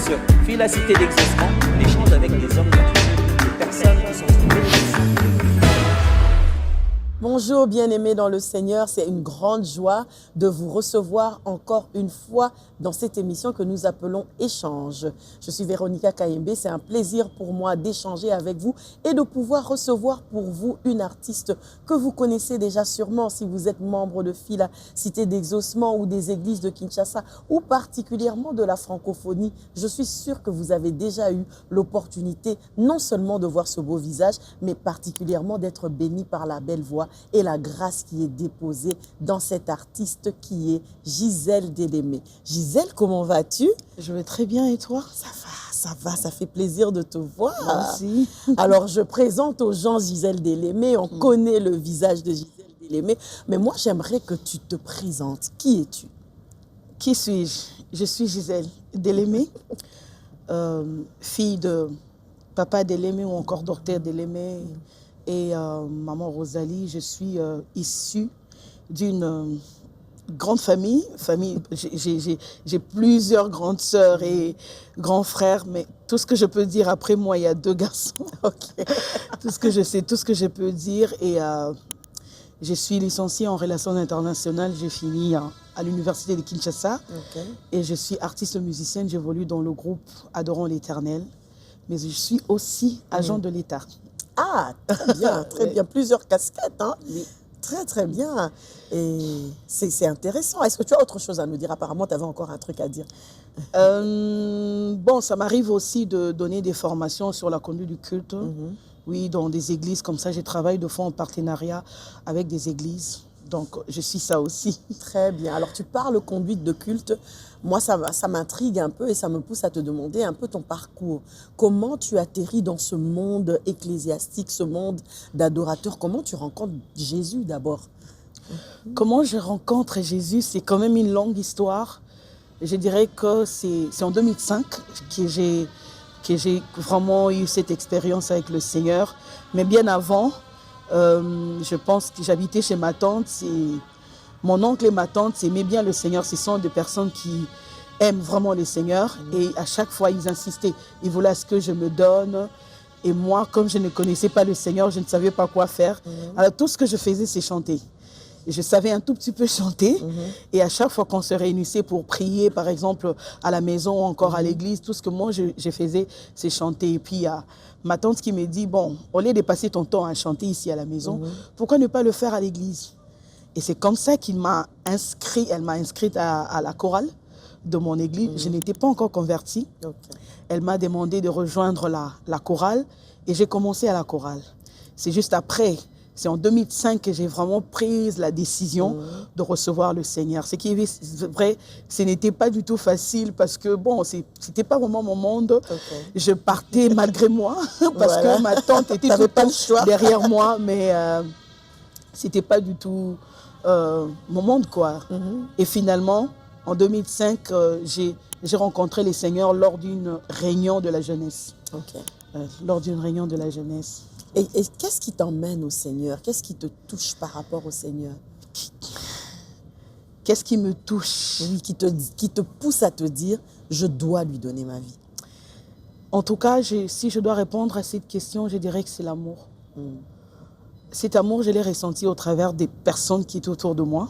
sur Fille la Cité d'Exaucement, on échange avec des hommes d'entreprise, des personnes qui sont trouvées bénéficiaires. Bonjour bien-aimés dans le Seigneur, c'est une grande joie de vous recevoir encore une fois dans cette émission que nous appelons Échange. Je suis Véronica Kayembe, c'est un plaisir pour moi d'échanger avec vous et de pouvoir recevoir pour vous une artiste que vous connaissez déjà sûrement si vous êtes membre de Fille la Cité d'Exaucement ou des églises de Kinshasa ou particulièrement de la francophonie. Je suis sûre que vous avez déjà eu l'opportunité non seulement de voir ce beau visage, mais particulièrement d'être béni par la belle voix et la grâce qui est déposée dans cette artiste qui est Gisèle Délémé. Gisèle, comment vas-tu? Je vais très bien et toi? Ça va, ça fait plaisir de te voir. Merci. Alors, je présente aux gens Gisèle Délémé, on connaît le visage de Gisèle Délémé, mais moi, j'aimerais que tu te présentes. Qui es-tu? Qui suis-je? Je suis Gisèle Délémé, fille de papa Délémé ou encore docteur Délémé et maman Rosalie. Je suis issue d'une grande famille. J'ai plusieurs grandes sœurs et grands frères, mais tout ce que je peux dire, après moi, il y a 2 garçons. Okay. Tout ce que je sais, tout ce que je peux dire. Et je suis licenciée en relations internationales. J'ai fini à l'université de Kinshasa. Okay. Et je suis artiste musicienne. J'évolue dans le groupe Adorons l'Éternel. Mais je suis aussi agent de l'État. Ah, très bien, très bien. Plusieurs casquettes, hein? Oui. Très, très bien. Et c'est intéressant. Est-ce que tu as autre chose à nous dire? Apparemment, tu avais encore un truc à dire. Bon, ça m'arrive aussi de donner des formations sur la conduite du culte. Oui, dans des églises comme ça. Je travaille de fois en partenariat avec des églises. Donc, je suis ça aussi. Très bien. Alors, tu parles conduite de culte. Moi, ça m'intrigue un peu et ça me pousse à te demander un peu ton parcours. Comment tu atterris dans ce monde ecclésiastique, ce monde d'adorateurs? Comment tu rencontres Jésus d'abord? Comment je rencontre Jésus? C'est quand même une longue histoire. Je dirais que c'est en 2005 que j'ai vraiment eu cette expérience avec le Seigneur. Mais bien avant, je pense que j'habitais chez ma tante. Mon oncle et ma tante aimaient bien le Seigneur. Ce sont des personnes qui aiment vraiment le Seigneur. Et à chaque fois, ils insistaient. Ils voulaient à ce que je me donne. Et moi, comme je ne connaissais pas le Seigneur, je ne savais pas quoi faire. Alors, tout ce que je faisais, c'est chanter. Et je savais un tout petit peu chanter. Et à chaque fois qu'on se réunissait pour prier, par exemple, à la maison ou encore à l'église, tout ce que moi, je faisais, c'est chanter. Et puis, il y a ma tante qui me dit, bon, au lieu de passer ton temps à chanter ici à la maison, pourquoi ne pas le faire à l'église? Et c'est comme ça qu'elle m'a inscrite à la chorale de mon église. Je n'étais pas encore convertie. Okay. Elle m'a demandé de rejoindre la chorale et j'ai commencé à la chorale. C'est juste après, c'est en 2005 que j'ai vraiment pris la décision de recevoir le Seigneur. Ce qui est vrai, ce n'était pas du tout facile parce que, bon, c'était pas vraiment mon monde. Okay. Je partais malgré moi parce que ma tante était tout le temps derrière moi, mais c'était pas du tout mon monde, quoi. Et finalement, en 2005, j'ai rencontré le Seigneur lors d'une réunion de la jeunesse. Okay. Lors d'une réunion de la jeunesse. Et qu'est-ce qui t'emmène au Seigneur? Qu'est-ce qui te touche par rapport au Seigneur? Qu'est-ce qui me touche? Oui, qui te pousse à te dire, je dois lui donner ma vie. En tout cas, si je dois répondre à cette question, je dirais que c'est l'amour. Cet amour, je l'ai ressenti au travers des personnes qui étaient autour de moi.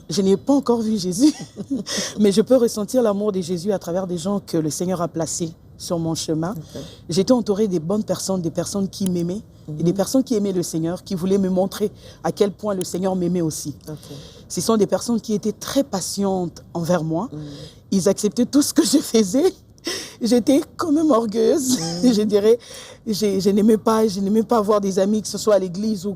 Je n'ai pas encore vu Jésus, mais je peux ressentir l'amour de Jésus à travers des gens que le Seigneur a placés sur mon chemin. Okay. J'étais entourée des bonnes personnes, des personnes qui m'aimaient, et des personnes qui aimaient le Seigneur, qui voulaient me montrer à quel point le Seigneur m'aimait aussi. Okay. Ce sont des personnes qui étaient très patientes envers moi. Ils acceptaient tout ce que je faisais. J'étais quand même orgueilleuse, je dirais. Je n'aimais pas avoir des amis, que ce soit à l'église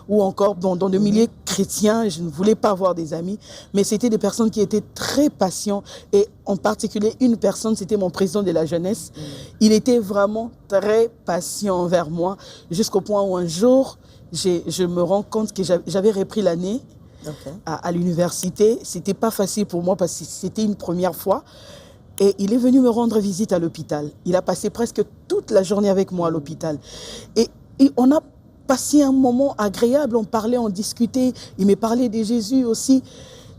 ou encore dans le milieu chrétien. Je ne voulais pas avoir des amis. Mais c'était des personnes qui étaient très patientes. Et en particulier, une personne, c'était mon président de la jeunesse. Il était vraiment très patient envers moi, jusqu'au point où un jour, je me rends compte que j'avais repris l'année à l'université. C'était pas facile pour moi parce que c'était une première fois. Et il est venu me rendre visite à l'hôpital. Il a passé presque toute la journée avec moi à l'hôpital. Et on a passé un moment agréable, on parlait, on discutait. Il me parlait de Jésus aussi.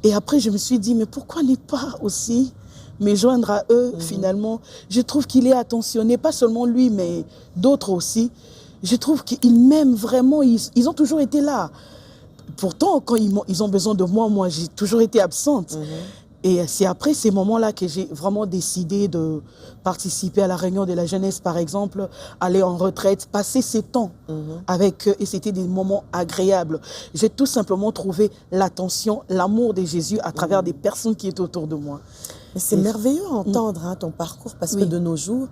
Et après, je me suis dit, mais pourquoi ne pas aussi me joindre à eux, finalement, je trouve qu'il est attentionné, pas seulement lui, mais d'autres aussi. Je trouve qu'ils m'aiment vraiment, ils ont toujours été là. Pourtant, quand ils ont besoin de moi, moi, j'ai toujours été absente. Et c'est après ces moments-là que j'ai vraiment décidé de participer à la réunion de la jeunesse, par exemple, aller en retraite, passer ces temps avec eux. Et c'était des moments agréables. J'ai tout simplement trouvé l'attention, l'amour de Jésus à travers des personnes qui étaient autour de moi. Mais c'est merveilleux à entendre ton parcours parce que de nos jours,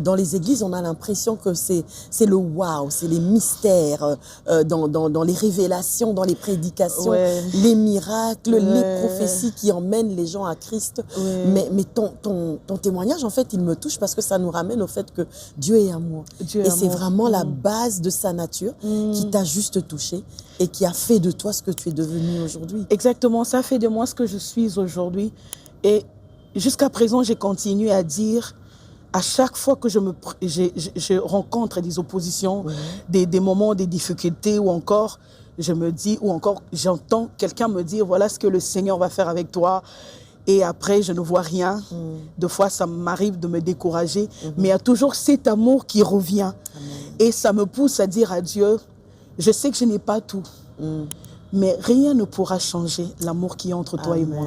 dans les églises, on a l'impression que c'est le waouh, c'est les mystères, dans les révélations, dans les prédications, les miracles, les prophéties qui emmènent les gens à Christ. Mais ton témoignage, en fait, il me touche parce que ça nous ramène au fait que Dieu est amour. Et c'est vraiment la base de sa nature qui t'a juste touché et qui a fait de toi ce que tu es devenu aujourd'hui. Exactement, ça fait de moi ce que je suis aujourd'hui. Et jusqu'à présent, j'ai continué à dire, à chaque fois que je rencontre des oppositions, des moments, des difficultés, ou encore, je me dis, ou encore, j'entends quelqu'un me dire, voilà ce que le Seigneur va faire avec toi. Et après, je ne vois rien. Des fois, ça m'arrive de me décourager. Mais il y a toujours cet amour qui revient. Et ça me pousse à dire à Dieu, je sais que je n'ai pas tout. Mais rien ne pourra changer l'amour qui est entre toi et moi.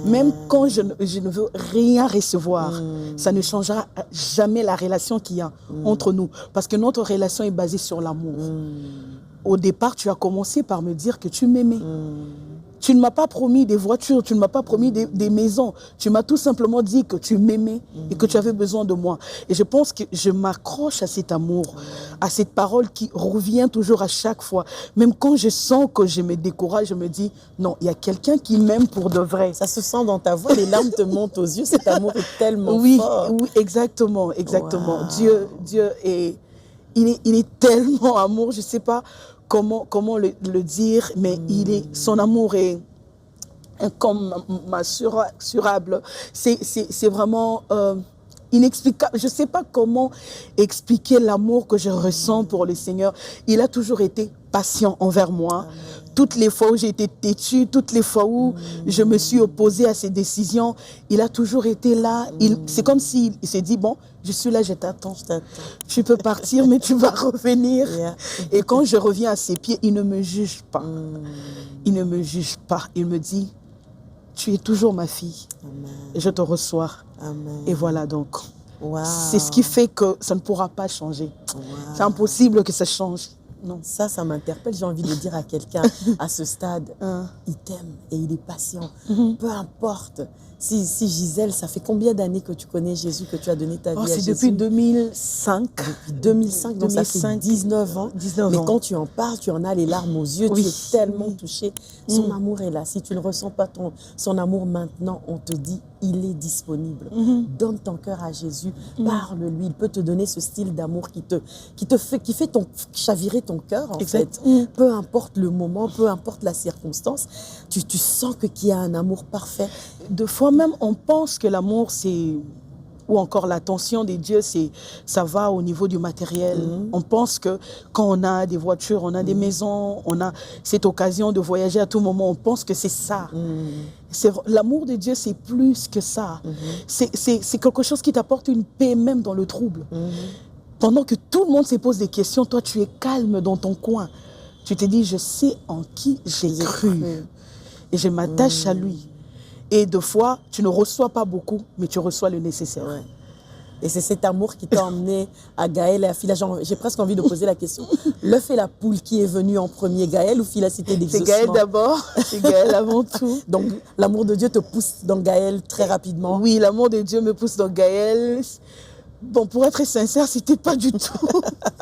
Même quand je ne veux rien recevoir, ça ne changera jamais la relation qu'il y a entre nous. Parce que notre relation est basée sur l'amour. Au départ, tu as commencé par me dire que tu m'aimais. Tu ne m'as pas promis des voitures, tu ne m'as pas promis des maisons. Tu m'as tout simplement dit que tu m'aimais et que tu avais besoin de moi. Et je pense que je m'accroche à cet amour, à cette parole qui revient toujours à chaque fois. Même quand je sens que je me décourage, je me dis, non, il y a quelqu'un qui m'aime pour de vrai. Ça se sent dans ta voix, les larmes te montent aux yeux, cet amour est tellement fort. Oui, exactement, exactement. Wow. Dieu est, il est tellement amour, je ne sais pas comment le dire, mais son amour est incommensurable. C'est vraiment inexplicable. Je ne sais pas comment expliquer l'amour que je ressens pour le Seigneur. Il a toujours été patient envers moi. Toutes les fois où j'ai été têtue, toutes les fois où je me suis opposée à ses décisions, il a toujours été là. C'est comme s'il s'est dit, bon, je suis là, je t'attends. Tu peux partir, mais tu vas revenir. Et quand je reviens à ses pieds, il ne me juge pas. Il ne me juge pas. Il me dit, tu es toujours ma fille. Et je te reçois. Et voilà donc. C'est ce qui fait que ça ne pourra pas changer. C'est impossible que ça change. Non. Ça m'interpelle. J'ai envie de dire à quelqu'un à ce stade, il t'aime et il est patient. Peu importe. Si Gisèle, ça fait combien d'années que tu connais Jésus, que tu as donné ta vie à Jésus? C'est depuis 2005. Depuis 2005, donc ça fait 19 ans. 19 ans. Mais quand tu en parles, tu en as les larmes aux yeux, tu es tellement touché. Son amour est là. Si tu ne ressens pas son amour maintenant, on te dit, il est disponible. Donne ton cœur à Jésus, parle-lui. Il peut te donner ce style d'amour qui fait chavirer ton cœur, en fait. Peu importe le moment, peu importe la circonstance, tu sens qu'il y a un amour parfait. De fois même, on pense que l'amour, c'est... ou encore l'attention des dieux, ça va au niveau du matériel. On pense que quand on a des voitures, on a des maisons, on a cette occasion de voyager à tout moment, on pense que c'est ça. L'amour de Dieu, c'est plus que ça. C'est quelque chose qui t'apporte une paix même dans le trouble. Pendant que tout le monde se pose des questions, toi, tu es calme dans ton coin. Tu te dis, je sais en qui j'ai cru. Et je m'attache à lui. Et des fois, tu ne reçois pas beaucoup, mais tu reçois le nécessaire. Et c'est cet amour qui t'a emmené à Gaël et à Phila. J'ai presque envie de poser la question. L'œuf et la poule, qui est venu en premier, Gaël ou Philacité d'exaucement? C'est Gaël d'abord, c'est Gaël avant tout. Donc, l'amour de Dieu te pousse dans Gaël très rapidement? Oui, l'amour de Dieu me pousse dans Gaël. Bon, pour être sincère, c'était pas du tout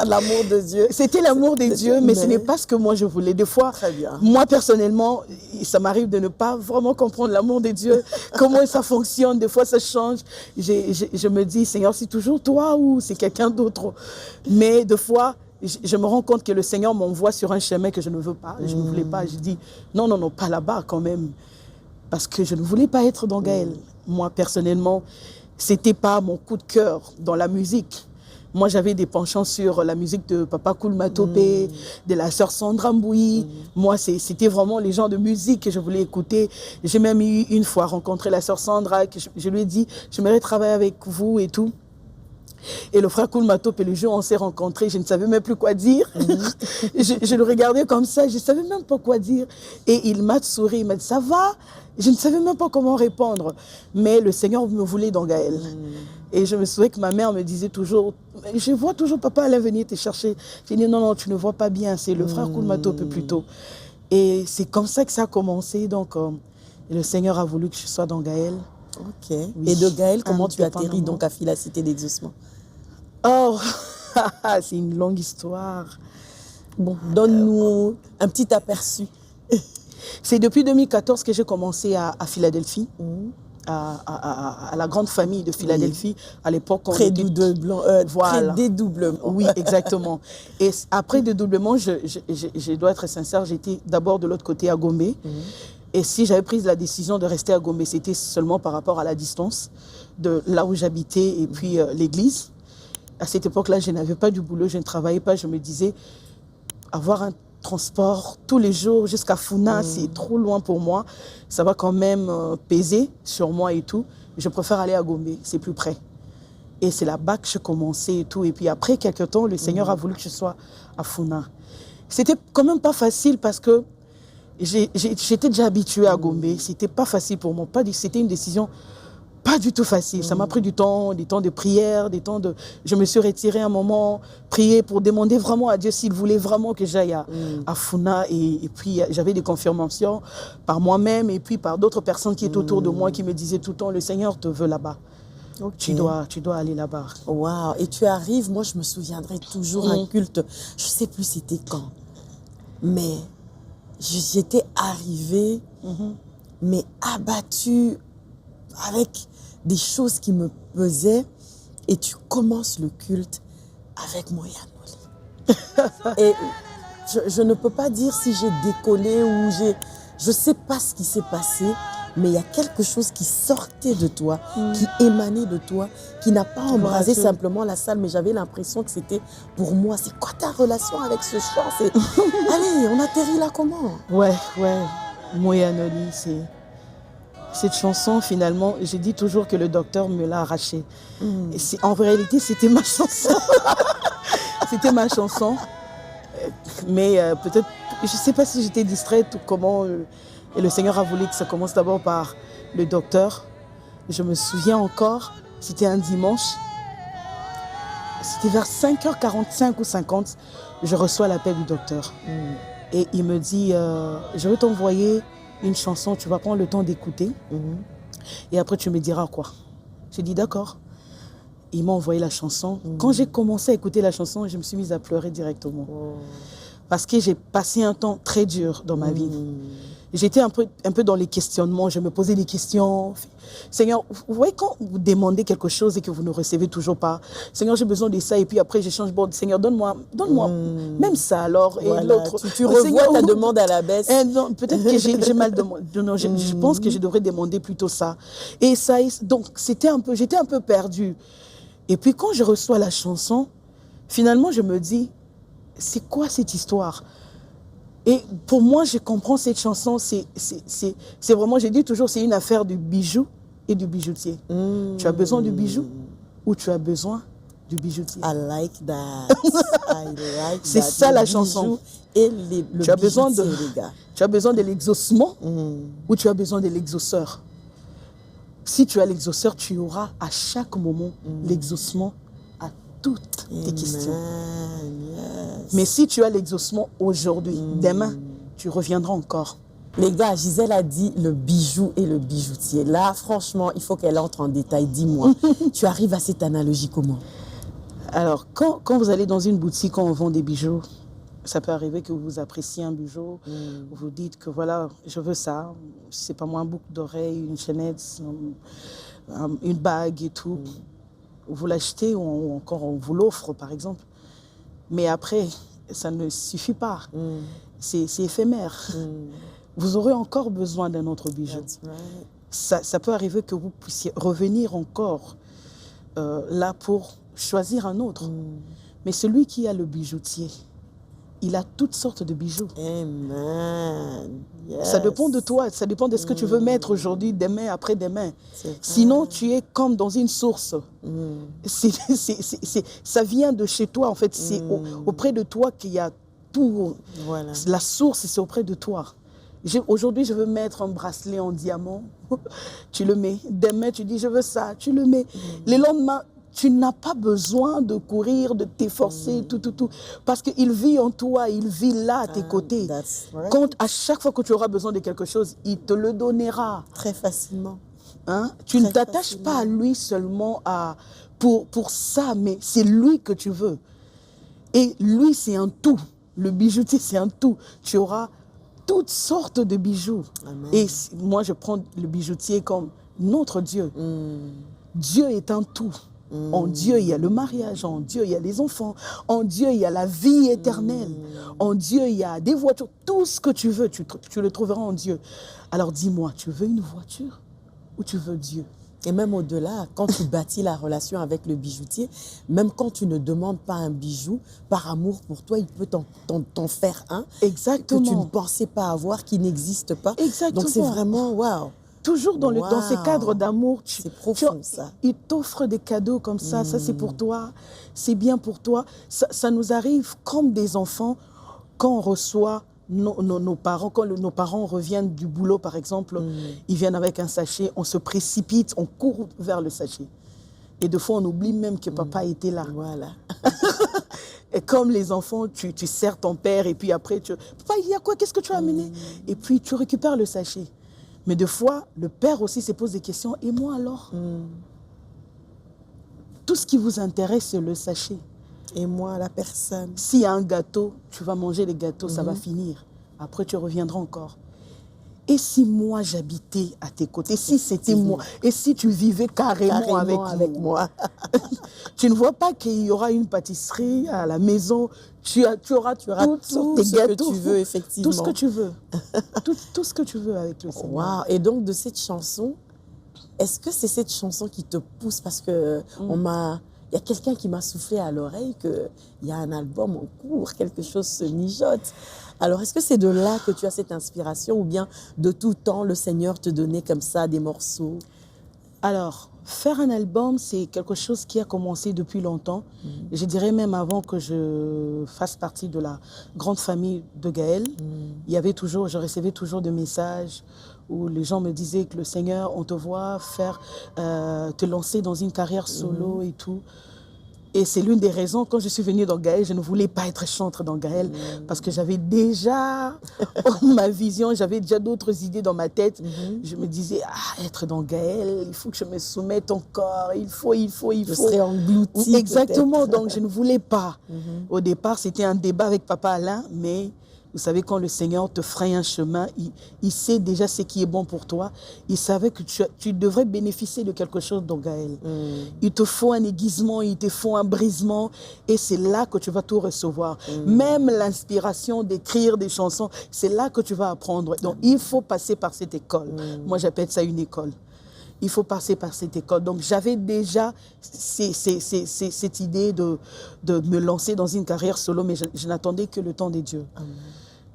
l'amour de Dieu. C'était l'amour de Dieu, mais ce n'est pas ce que moi je voulais. Des fois, moi personnellement, ça m'arrive de ne pas vraiment comprendre l'amour de Dieu, comment ça fonctionne. Des fois, ça change. Je me dis, Seigneur, c'est toujours toi ou c'est quelqu'un d'autre? Mais des fois, je me rends compte que le Seigneur m'envoie sur un chemin que je ne veux pas. Je ne voulais pas. Je dis, non, non, non, pas là-bas quand même. Parce que je ne voulais pas être dans Gaël. Moi, personnellement, c'était pas mon coup de cœur dans la musique. Moi, j'avais des penchants sur la musique de Papa Koul Matopé, de la sœur Sandra Mbouyi. Moi, c'était vraiment les genres de musique que je voulais écouter. J'ai même eu une fois rencontré la sœur Sandra, que je lui ai dit, j'aimerais travailler avec vous et tout. Et le frère Koul Matopé, le jour où on s'est rencontrés, je ne savais même plus quoi dire. Je le regardais comme ça, je ne savais même pas quoi dire. Et il m'a souri, il m'a dit, ça va? Je ne savais même pas comment répondre. Mais le Seigneur me voulait dans Gaël. Et je me souviens que ma mère me disait toujours, je vois toujours papa allait venir te chercher. J'ai dit, non, non, tu ne vois pas bien, c'est le frère Koul Matopé plutôt. Et c'est comme ça que ça a commencé. Donc, et le Seigneur a voulu que je sois dans Gaël. Ok. Oui. Et de Gaël, comment tu atterris donc à Fila Cité d'Exaucement? Oh, c'est une longue histoire. Bon, donne-nous un petit aperçu. C'est depuis 2014 que j'ai commencé à Philadelphie, à la grande famille de Philadelphie. À l'époque, on Près était... voilà. Dédoublement. Oui, exactement. Et après dédoublement, je dois être sincère, j'étais d'abord de l'autre côté à Gombe. Et si j'avais pris la décision de rester à Gombe, c'était seulement par rapport à la distance de là où j'habitais et puis l'église. À cette époque-là, je n'avais pas du boulot, je ne travaillais pas. Je me disais, avoir un transport tous les jours jusqu'à Funa, c'est trop loin pour moi. Ça va quand même peser sur moi et tout. Je préfère aller à Gombe, c'est plus près. Et c'est là-bas que je commençais et tout. Et puis après quelques temps, le Seigneur a voulu que je sois à Funa. C'était quand même pas facile parce que j'étais déjà habituée à Gombe. C'était pas facile pour moi. C'était une décision pas du tout facile. Ça m'a pris du temps, des temps de prière, des temps de... Je me suis retirée un moment, prier pour demander vraiment à Dieu s'il voulait vraiment que j'aille à Funa. Et puis j'avais des confirmations par moi-même et puis par d'autres personnes qui étaient autour de moi qui me disaient tout le temps, le Seigneur te veut là-bas. Okay. Tu dois aller là-bas. Waouh. Et tu arrives, moi je me souviendrai toujours un culte, je ne sais plus c'était quand, mais j'étais arrivée, mais abattue avec des choses qui me pesaient, et tu commences le culte avec Moya Noli. Et je ne peux pas dire si j'ai décollé ou je ne sais pas ce qui s'est passé, mais il y a quelque chose qui sortait de toi, qui émanait de toi, qui n'a pas embrasé simplement la salle, mais j'avais l'impression que c'était pour moi. C'est quoi ta relation avec ce chant? Allez, on atterrit là comment? Ouais, Moya Noli, c'est... Cette chanson, finalement, j'ai dit toujours que le docteur me l'a arrachée. En réalité, c'était ma chanson. C'était ma chanson. Mais peut-être, je ne sais pas si j'étais distraite ou comment. Et le Seigneur a voulu que ça commence d'abord par le docteur. Je me souviens encore, c'était un dimanche. C'était vers 5h45 ou 50, je reçois l'appel du docteur. Et il me dit, je vais t'envoyer une chanson, tu vas prendre le temps d'écouter. Et après, tu me diras quoi. J'ai dit d'accord. Il m'a envoyé la chanson. Quand j'ai commencé à écouter la chanson, je me suis mise à pleurer directement. Parce que j'ai passé un temps très dur dans ma vie. J'étais un peu dans les questionnements, je me posais des questions. Seigneur, vous voyez quand vous demandez quelque chose et que vous ne recevez toujours pas, Seigneur, j'ai besoin de ça, et puis après j'échange, bon, Seigneur, donne-moi même ça alors. Voilà, et l'autre. Tu revois Seigneur, ta demande à la baisse. Peut-être que j'ai mal demandé. Non, je pense que je devrais demander plutôt ça. Et ça, donc j'étais un peu perdue. Et puis quand je reçois la chanson, finalement je me dis, c'est quoi cette histoire? Et pour moi, je comprends cette chanson, c'est vraiment, j'ai dit toujours, c'est une affaire du bijou et du bijoutier. Tu as besoin du bijou ou tu as besoin du bijoutier? I like that. C'est ça la chanson. Et tu as besoin de l'exaucement ou tu as besoin de l'exauceur? Si tu as l'exauceur, tu auras à chaque moment l'exaucement à toutes tes questions. Mais si tu as l'exaucement aujourd'hui, demain, tu reviendras encore. Les gars, Gisèle a dit le bijou et le bijoutier. Là, franchement, il faut qu'elle entre en détail. Dis-moi, tu arrives à cette analogie comment? Alors, quand vous allez dans une boutique, quand on vend des bijoux, ça peut arriver que vous appréciez un bijou, vous dites que voilà, je veux ça, c'est pas moi, un boucle d'oreille, une chaînette, une bague et tout. Vous l'achetez ou encore on vous l'offre, par exemple. Mais après, ça ne suffit pas. C'est éphémère. Vous aurez encore besoin d'un autre bijou. Ça peut arriver que vous puissiez revenir encore là pour choisir un autre. Mais celui qui a le bijoutier, il a toutes sortes de bijoux. Amen. Yes. Ça dépend de toi, ça dépend de ce que tu veux mettre aujourd'hui, demain, après-demain. C'est Sinon, vrai. tu es comme dans une source. Ça vient de chez toi, en fait. C'est auprès de toi qu'il y a tout. Voilà. La source, c'est auprès de toi. Aujourd'hui, je veux mettre un bracelet en diamant. Tu le mets. Demain, tu dis, je veux ça. Tu le mets. Le lendemain, tu n'as pas besoin de courir, de t'efforcer, tout. Parce qu'il vit en toi, il vit là à tes côtés. That's right. Quand à chaque fois que tu auras besoin de quelque chose, il te le donnera. Très facilement. Hein? Tu ne Très t'attaches facilement. pas à lui seulement pour ça, mais c'est lui que tu veux. Et lui, c'est un tout. Le bijoutier, c'est un tout. Tu auras toutes sortes de bijoux. Amen. Et moi, je prends le bijoutier comme notre Dieu. Dieu est un tout. En Dieu, il y a le mariage. En Dieu, il y a les enfants. En Dieu, il y a la vie éternelle. En Dieu, il y a des voitures. Tout ce que tu veux, tu le trouveras en Dieu. Alors dis-moi, tu veux une voiture ou tu veux Dieu? Et même au-delà, quand tu bâtis la relation avec le bijoutier, même quand tu ne demandes pas un bijou, par amour pour toi, il peut t'en faire un Exactement. que tu ne pensais pas avoir, qui n'existe pas. Exactement. Donc c'est vraiment, waouh. Toujours dans ces Wow. cadres d'amour, C'est profond, ça. il t'offre des cadeaux comme ça. Ça, c'est pour toi. C'est bien pour toi. Ça nous arrive comme des enfants quand on reçoit nos parents. Quand nos parents reviennent du boulot, par exemple, ils viennent avec un sachet. On se précipite, on court vers le sachet. Et des fois, on oublie même que papa était là. Voilà. Et comme les enfants, tu sers ton père et puis après, papa, il y a quoi? Qu'est-ce que tu as amené? Et puis, tu récupères le sachet. Mais des fois, le père aussi se pose des questions. Et moi alors? Tout ce qui vous intéresse, c'est le sachet. Et moi, la personne. S'il y a un gâteau, tu vas manger les gâteaux, ça va finir. Après, tu reviendras encore. Et si moi, j'habitais à tes côtés, si c'était moi, et si tu vivais carrément avec moi, tu ne vois pas qu'il y aura une pâtisserie à la maison, tu auras toutes sortes de ce gâteaux. que tu veux, effectivement. Tout ce que tu veux. tout ce que tu veux avec le Seigneur. Waouh. Et donc, de cette chanson, est-ce que c'est cette chanson qui te pousse? Parce que il y a quelqu'un qui m'a soufflé à l'oreille qu'il y a un album en cours, quelque chose se mijote. Alors, est-ce que c'est de là que tu as cette inspiration ou bien de tout temps, le Seigneur te donnait comme ça des morceaux? Alors, faire un album, c'est quelque chose qui a commencé depuis longtemps. Je dirais même avant que je fasse partie de la grande famille de Gaël. Il y avait toujours, je recevais toujours des messages où les gens me disaient que le Seigneur, on te voit te lancer dans une carrière solo et tout. Et c'est l'une des raisons, quand je suis venue dans Gaël, je ne voulais pas être chantre dans Gaël parce que j'avais déjà ma vision, j'avais déjà d'autres idées dans ma tête. Je me disais, être dans Gaël, il faut que je me soumette encore, il faut. Je serais engloutie. Exactement, donc je ne voulais pas. Au départ, c'était un débat avec Papa Alain, mais vous savez, quand le Seigneur te fraye un chemin, il sait déjà ce qui est bon pour toi. Il savait que tu devrais bénéficier de quelque chose dans Gaël. Il te faut un aiguisement, il te faut un brisement, et c'est là que tu vas tout recevoir. Même l'inspiration d'écrire des chansons, c'est là que tu vas apprendre. Donc, il faut passer par cette école. Moi, j'appelle ça une école. Il faut passer par cette école. Donc, j'avais déjà cette idée de me lancer dans une carrière solo, mais je n'attendais que le temps de Dieu.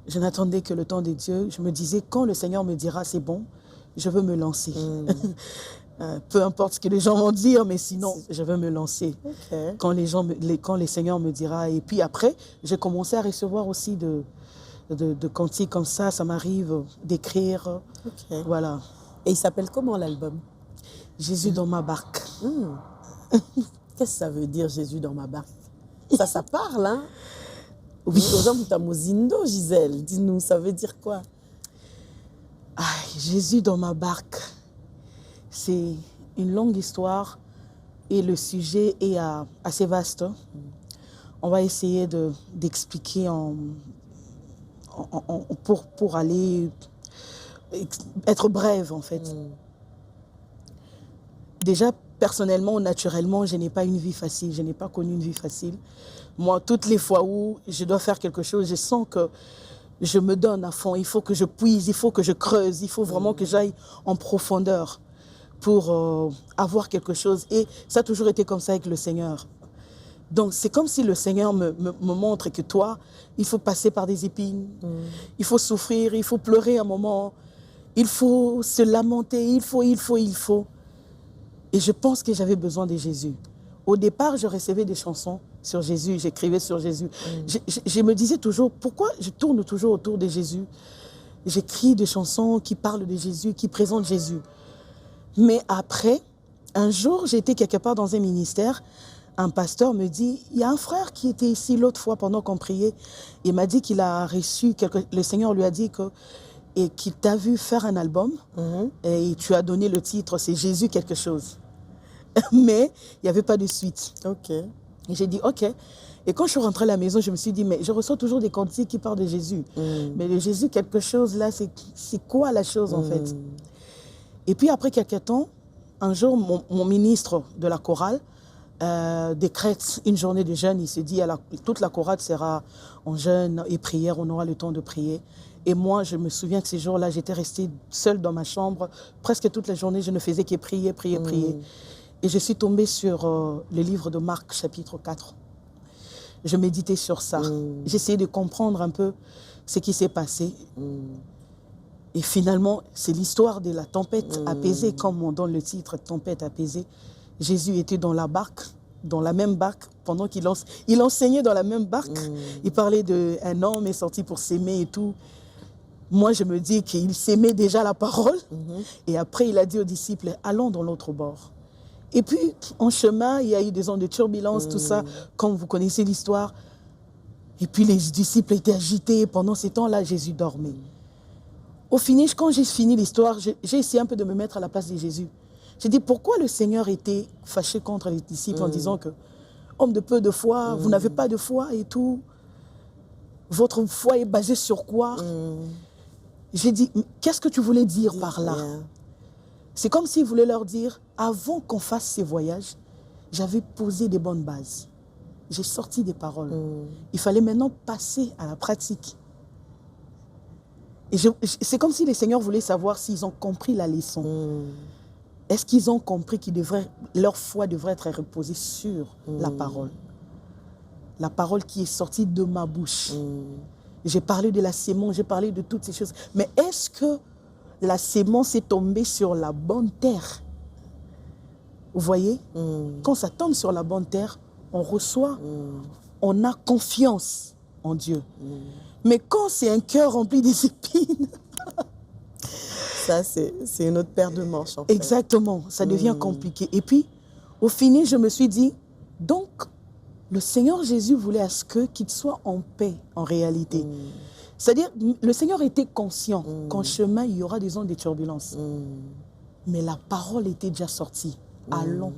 Je n'attendais que le temps de Dieu. Je me disais, quand le Seigneur me dira, c'est bon, je veux me lancer. Peu importe ce que les gens vont dire, mais sinon, je veux me lancer. Okay. Quand le Seigneur me dira. Et puis après, j'ai commencé à recevoir aussi de cantiques comme ça. Ça m'arrive d'écrire. Okay. Voilà. Et il s'appelle comment l'album? Jésus dans ma barque. Qu'est-ce que ça veut dire, Jésus dans ma barque? Ça parle, hein? Oui. Mozindo, Gisèle, dis-nous, ça veut dire quoi? Jésus dans ma barque. C'est une longue histoire et le sujet est assez vaste. On va essayer d'expliquer pour aller être brève, en fait. Déjà, personnellement, naturellement, je n'ai pas une vie facile. Je n'ai pas connu une vie facile. Moi, toutes les fois où je dois faire quelque chose, je sens que je me donne à fond. Il faut que je puise, il faut que je creuse, il faut vraiment que j'aille en profondeur pour avoir quelque chose. Et ça a toujours été comme ça avec le Seigneur. Donc, c'est comme si le Seigneur me montre que toi, il faut passer par des épines, il faut souffrir, il faut pleurer un moment, il faut se lamenter, il faut. Et je pense que j'avais besoin de Jésus. Au départ, je recevais des chansons sur Jésus, j'écrivais sur Jésus. Je me disais toujours, pourquoi je tourne toujours autour de Jésus? J'écris des chansons qui parlent de Jésus, qui présentent Jésus. Mais après, un jour, j'étais quelque part dans un ministère, un pasteur me dit, il y a un frère qui était ici l'autre fois pendant qu'on priait. Il m'a dit qu'il a reçu, le Seigneur lui a dit qu'il t'a vu faire un album et tu as donné le titre, c'est Jésus quelque chose. Mais il n'y avait pas de suite. Ok. Et j'ai dit, ok. Et quand je suis rentrée à la maison, je me suis dit, mais je reçois toujours des cantiques qui parlent de Jésus. Mais le Jésus quelque chose, là, c'est quoi la chose en fait? Et puis après quelques temps, un jour, mon ministre de la chorale décrète une journée de jeûne. Il se dit, toute la chorale sera en jeûne et prière, on aura le temps de prier. Et moi, je me souviens que ces jours-là, j'étais restée seule dans ma chambre. Presque toute la journée, je ne faisais que prier. Et je suis tombée sur le livre de Marc, chapitre 4. Je méditais sur ça. J'essayais de comprendre un peu ce qui s'est passé. Et finalement, c'est l'histoire de la tempête apaisée, comme on donne le titre, tempête apaisée. Jésus était dans la barque, dans la même barque, pendant qu'il enseignait dans la même barque. Il parlait d'un homme est sorti pour s'aimer et tout. Moi, je me dis qu'il s'aimait déjà la parole. Et après, il a dit aux disciples, allons dans l'autre bord. Et puis, en chemin, il y a eu des ondes de turbulence, tout ça, comme vous connaissez l'histoire. Et puis, les disciples étaient agités. Pendant ces temps-là, Jésus dormait. Au finish, quand j'ai fini l'histoire, j'ai essayé un peu de me mettre à la place de Jésus. J'ai dit, pourquoi le Seigneur était fâché contre les disciples en disant que, homme de peu de foi, vous n'avez pas de foi et tout. Votre foi est basée sur quoi? J'ai dit, qu'est-ce que tu voulais dire par là? C'est comme s'il voulait leur dire, avant qu'on fasse ces voyages, j'avais posé des bonnes bases. J'ai sorti des paroles. Il fallait maintenant passer à la pratique. Et c'est comme si les seigneurs voulaient savoir s'ils ont compris la leçon. Est-ce qu'ils ont compris que leur foi devrait être reposée sur la parole? La parole qui est sortie de ma bouche. J'ai parlé de la sémence, j'ai parlé de toutes ces choses. Mais est-ce que la sémence est tombée sur la bonne terre? Vous voyez? Quand ça tombe sur la bonne terre, on reçoit, on a confiance en Dieu. Mais quand c'est un cœur rempli des épines... Ça, c'est une autre paire de manches, en fait. Exactement, ça devient compliqué. Et puis, au fini, je me suis dit, donc, le Seigneur Jésus voulait à ce qu'il soit en paix, en réalité. C'est-à-dire, le Seigneur était conscient qu'en chemin, il y aura des ondes de turbulences. Mais la parole était déjà sortie. Allons.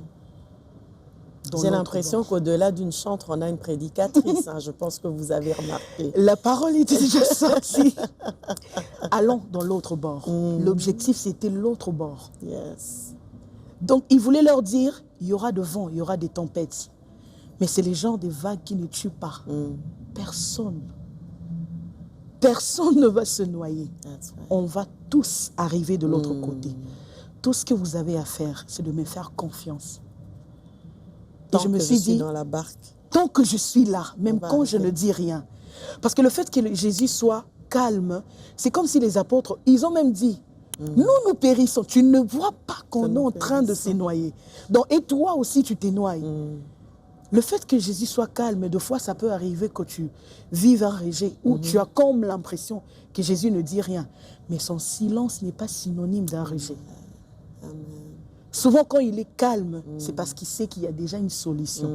J'ai l'impression qu'au-delà d'une chantre, on a une prédicatrice. Je pense que vous avez remarqué. La parole était déjà sortie. Allons dans l'autre bord. L'objectif, c'était l'autre bord. Yes. Donc, il voulait leur dire, il y aura de vent, il y aura des tempêtes. Mais c'est les genres des vagues qui ne tuent pas. Personne ne va se noyer. On va tous arriver de l'autre côté. Tout ce que vous avez à faire, c'est de me faire confiance. Et je me suis dit, dans la barque. Tant que je suis là, même quand je ne dis rien. Parce que le fait que Jésus soit calme, c'est comme si les apôtres, ils ont même dit, nous périssons. Tu ne vois pas qu'on est en train de se noyer. Donc, et toi aussi, tu t'énoies. Le fait que Jésus soit calme, des fois, ça peut arriver que tu vives un rejet où tu as comme l'impression que Jésus ne dit rien. Mais son silence n'est pas synonyme d'un rejet. Souvent, quand il est calme, c'est parce qu'il sait qu'il y a déjà une solution.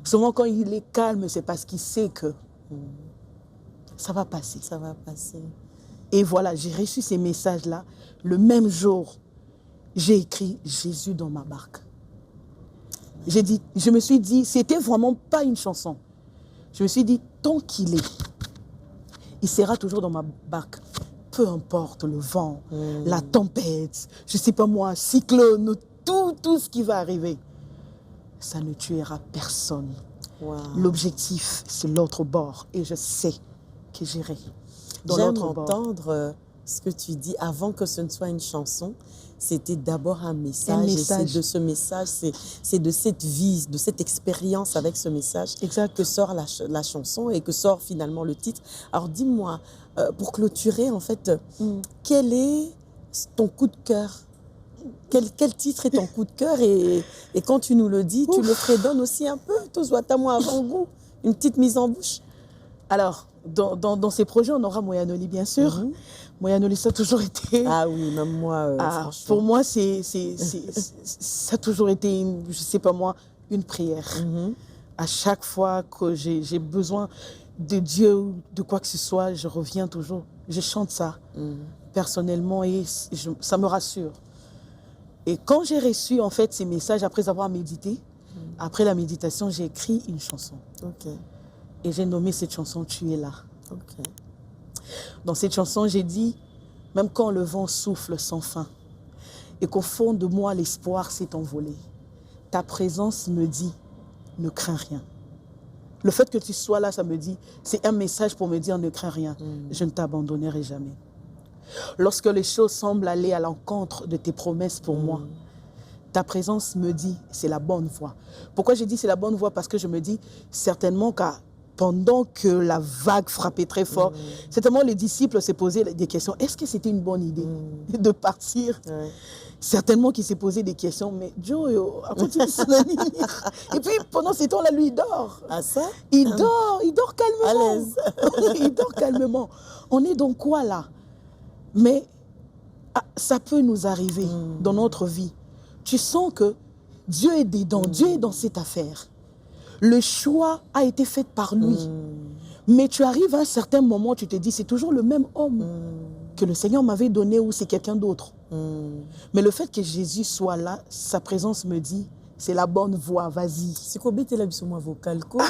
Souvent, quand il est calme, c'est parce qu'il sait que ça va passer. Ça va passer. Et voilà, j'ai reçu ces messages-là. Le même jour, j'ai écrit Jésus dans ma barque. Je me suis dit, c'était vraiment pas une chanson. Je me suis dit, tant qu'il est, il sera toujours dans ma barque. Peu importe le vent, la tempête, je ne sais pas moi, cyclone, tout ce qui va arriver, ça ne tuera personne. Wow. L'objectif, c'est l'autre bord. Et je sais que j'irai dans J'aime l'autre bord. entendre ce que tu dis avant que ce ne soit une chanson. c'était d'abord un message. Un Et message. c'est de ce message, c'est de cette vie, de cette expérience avec ce message Exact. que sort la chanson et que sort finalement le titre. Alors dis-moi, pour clôturer, en fait, quel est ton coup de cœur? Quel titre est ton coup de cœur? Et quand tu nous le dis, tu le fredonnes aussi un peu, Tozouatamo avant-goût, une petite mise en bouche. Alors, dans ces projets, on aura Moyanoli, bien sûr. Moyanoli, ça a toujours été... Ah oui, même moi, franchement. Pour moi, ça a toujours été, je sais pas moi, une prière. À chaque fois que j'ai besoin de Dieu ou de quoi que ce soit, je reviens toujours. Je chante ça personnellement et ça me rassure. Et quand j'ai reçu en fait ces messages après avoir médité, après la méditation, j'ai écrit une chanson. Ok, Et j'ai nommé cette chanson « Tu es là ». ok. Dans cette chanson, j'ai dit, même quand le vent souffle sans fin et qu'au fond de moi, l'espoir s'est envolé, ta présence me dit, ne crains rien. Le fait que tu sois là, ça me dit, c'est un message pour me dire, ne crains rien, je ne t'abandonnerai jamais. Lorsque les choses semblent aller à l'encontre de tes promesses pour moi, ta présence me dit, c'est la bonne voie. Pourquoi j'ai dit c'est la bonne voie? Parce que je me dis, certainement qu'à pendant que la vague frappait très fort, certainement les disciples se posaient des questions. Est-ce que c'était une bonne idée de partir? Certainement qu'ils s'est posé des questions. Mais Joe, et puis pendant ces temps-là, lui, il dort. Ah ça? Il dort calmement. À l'aise. Il dort calmement. On est dans quoi là? Mais ça peut nous arriver dans notre vie. Tu sens que Dieu est dedans, Dieu est dans cette affaire. Le choix a été fait par lui. Mais tu arrives à un certain moment, tu te dis, c'est toujours le même homme que le Seigneur m'avait donné ou c'est quelqu'un d'autre. Mais le fait que Jésus soit là, sa présence me dit, c'est la bonne voie, vas-y. C'est quoi tu là sur moi vocal quoi?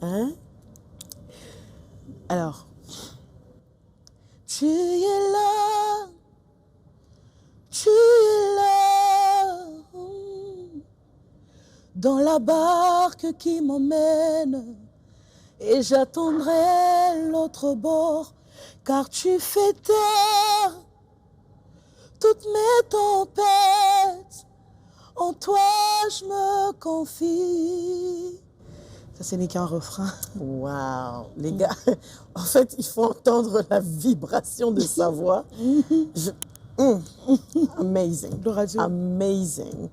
Hein? Alors, tu es là, tu es là. Dans la barque qui m'emmène, et j'attendrai l'autre bord, car tu fais taire toutes mes tempêtes, en toi je me confie. Ça, ce n'est qu'un refrain. Waouh, les gars, en fait, il faut entendre la vibration de sa voix. Amazing. Gloire à Dieu. Amazing.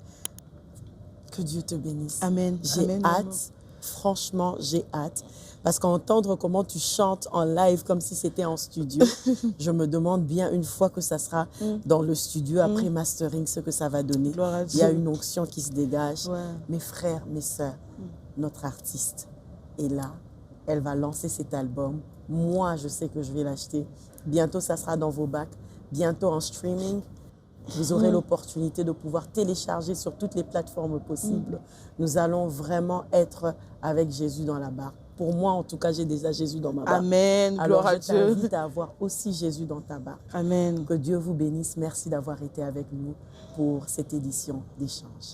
Que Dieu te bénisse. Amen. J'ai Amen, hâte, maman. franchement, j'ai hâte. Parce qu'entendre comment tu chantes en live comme si c'était en studio, je me demande bien une fois que ça sera dans le studio, après mastering, ce que ça va donner. Gloire à Il y a Dieu. une onction qui se dégage. Ouais. Mes frères, mes sœurs, notre artiste est là. Elle va lancer cet album. Moi, je sais que je vais l'acheter. Bientôt, ça sera dans vos bacs. Bientôt en streaming. Vous aurez l'opportunité de pouvoir télécharger sur toutes les plateformes possibles. Nous allons vraiment être avec Jésus dans la barque. Pour moi, en tout cas, j'ai déjà Jésus dans ma barque. Amen. Alors, Gloire à je Dieu. t'invite à avoir aussi Jésus dans ta barque. Amen. Que Dieu vous bénisse. Merci d'avoir été avec nous pour cette édition d'Échange.